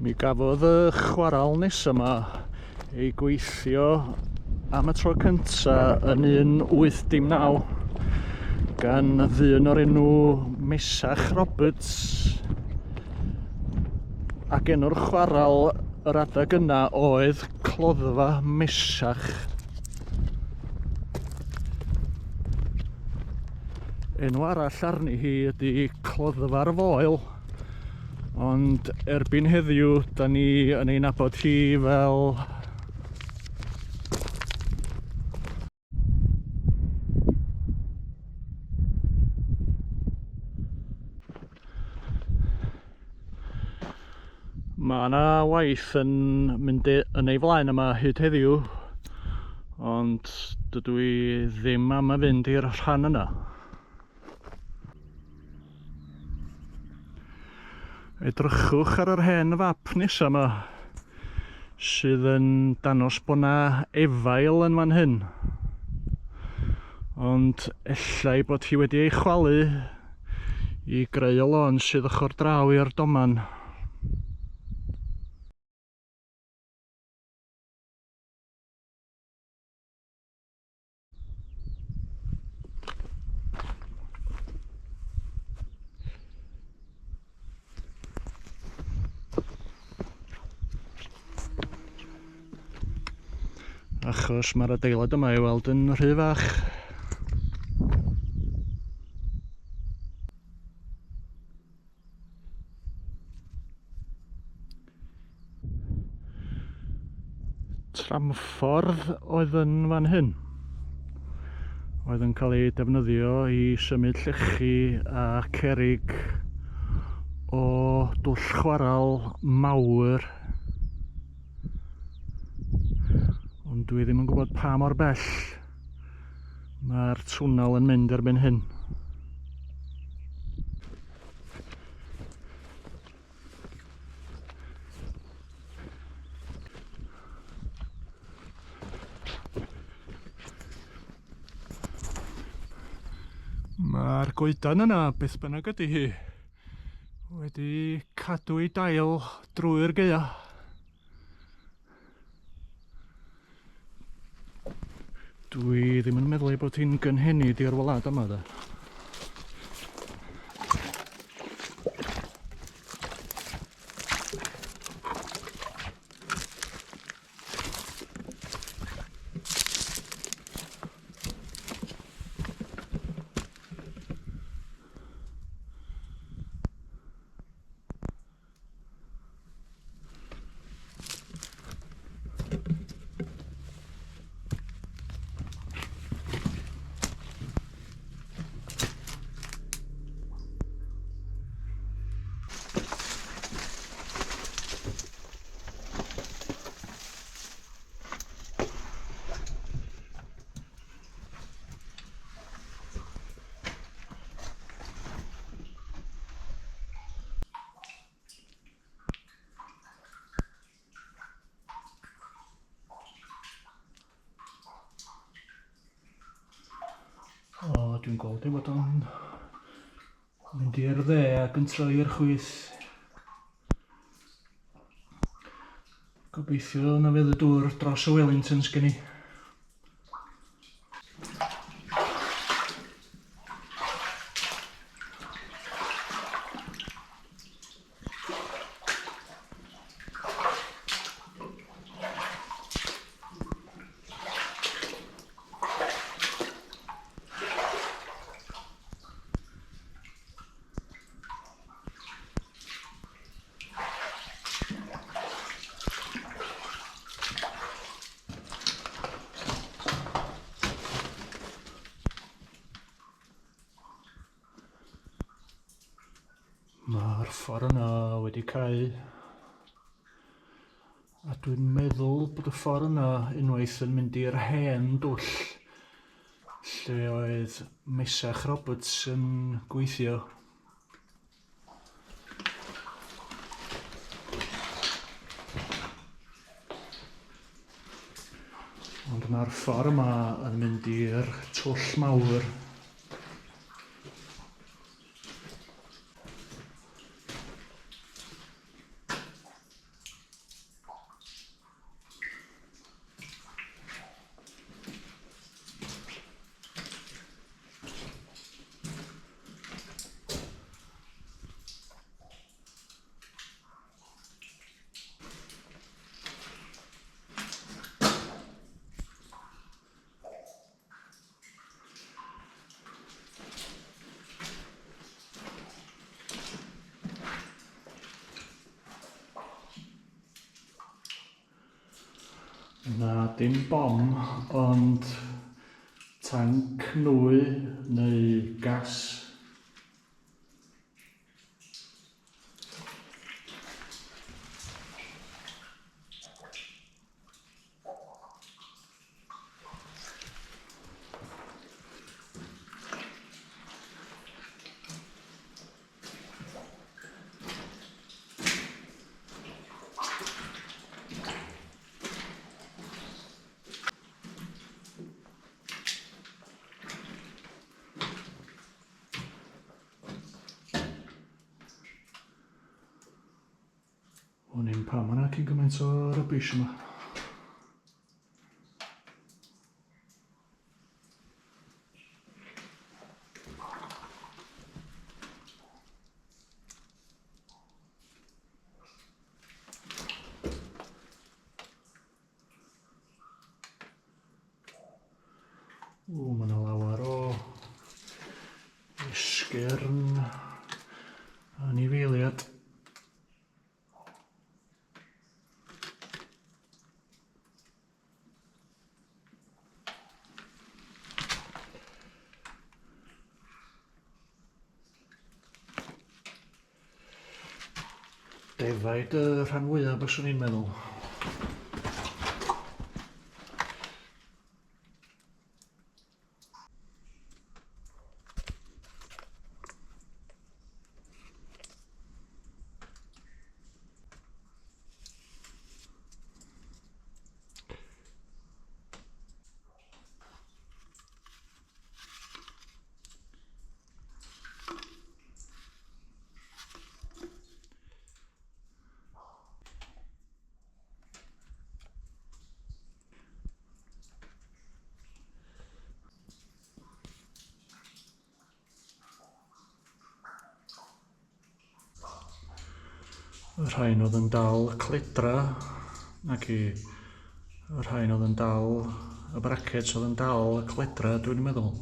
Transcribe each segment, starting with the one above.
Mi gafodd y chwaral nesa yma ei gweithio am y tro cyntaf yn 1819 gan ddyn o'r enw Mesach Roberts, ac enw'r chwaral yr adag yna oedd Cloddfa Mesach. Enw arall arni hi ydy Cloddfa'r Foel, ond erbyn heddiw da ni yn ei nabod hi fel Mae yna waith yn mynd yn ei flaen yma hyd heddiw, ond dydw i ddim am y fynd i'r rhan yna. Edrychwch ar yr hen fap nesa yma sydd yn dangos bod yna efail yn fan hyn, ond ellai bod hi wedi ei chwalu i greu y lôn sydd ochr draw i'r doman. Achos mae'r adeilad yma i weld yn rhy fach. Tramffordd oedd yn fan hyn. Oedd yn cael ei defnyddio i symud llechi a cerrig o dwll chwaral mawr. Ond dwi ddim yn gwybod pa mor bell mae'r twnnel yn mynd erbyn hyn. Mae'r goedan yna, beth bynnag ydy hi, wedi cadw ei dail drwy'r gaea. Dwi ddim yn meddwl bod hi'n gynhenid i'r wlad yma da. Dwi'n gweld ei fod o'n mynd i'r dde ac yn troi i'r chwith. Gobeithio na fydd y dŵr dros y Wellingtons gen i. Mae'r ffordd yna wedi cael, a dwi'n meddwl bod y ffordd yna unwaith yn mynd i'r hen dwll lle oedd Mesach Roberts yn gweithio. Ond mae'r ffordd yma yn mynd i'r twll mawr. Na dim bom, ond tanc nwy neu gas. O'n i'n pam yna cyn gymaint o rybys yma. Mae yna lawer o esgyrn anifeiliad. Defaid y rhan fwyaf byswn i'n meddwl. Y rhain oedd yn dal cledra, ac y rhain oedd yn dal y brackets oedd yn dal y cledra, dwi'n meddwl.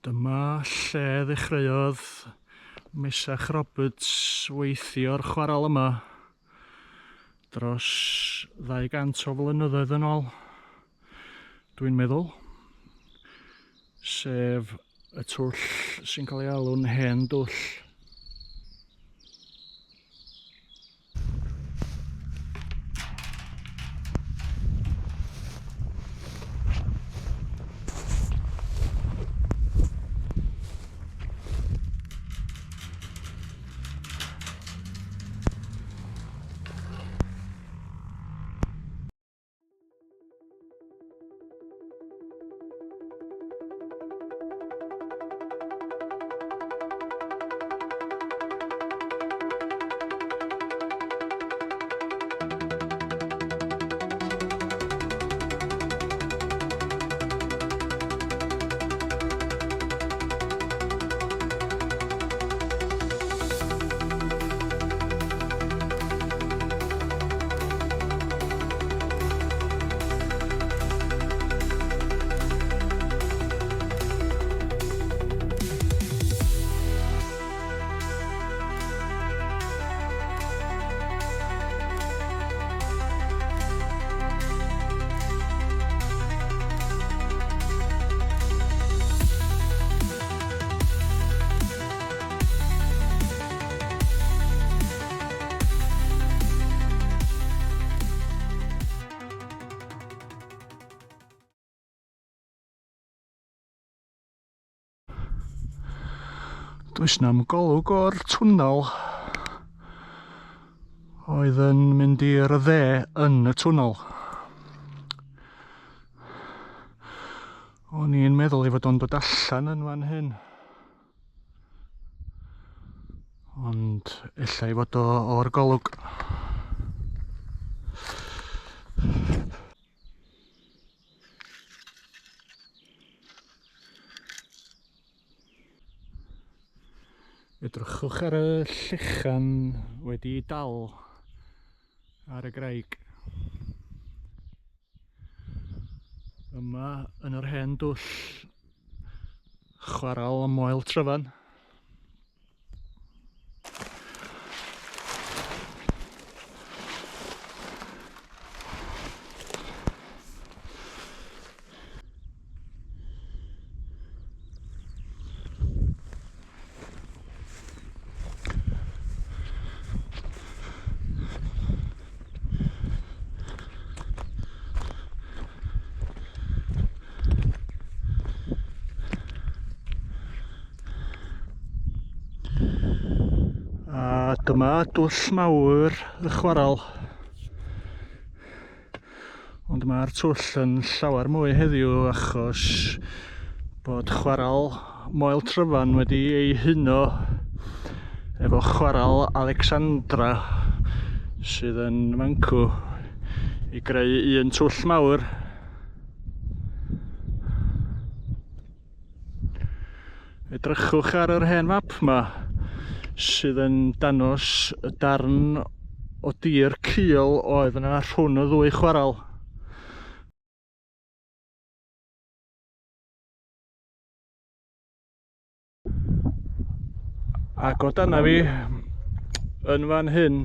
Dyma lle ddechreuodd Mesach weithio'r chwarel yma dros 200 o flynyddoedd yn ôl, dwi'n meddwl, sef y twll sy'n cael ei alw'n hen dwll. Does na'm golwg o'r twnnel oedd yn mynd i'r dde yn y twnnel. O'n i'n meddwl ei fod o'n dod allan yn fan hyn. ond ella I fod o'r golwg. Edrychwch ar y llechan wedi dal ar y graig. Yma yn yr hen dwll chwaral y moel Tryfan. A dyma dwll mawr y chwaral, ond mae'r twll yn llawer mwy heddiw achos bod chwaral moel Tryfan wedi ei huno efo chwaral Alexandra sydd yn mancw I greu un twll mawr. Edrychwch ar yr hen map yma sydd yn dangos y darn o dir cael oedd yna rhwng y ddwy chwaral. Ac o dana fi yn fan hyn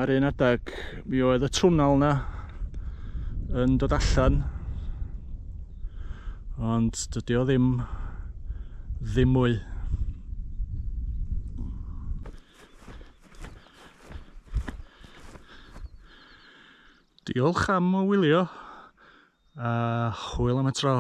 ar un adag mi oedd y twnnel na yn dod allan, ond dydi o ddim mwy. Diolch am wylio a hwyl am y tro.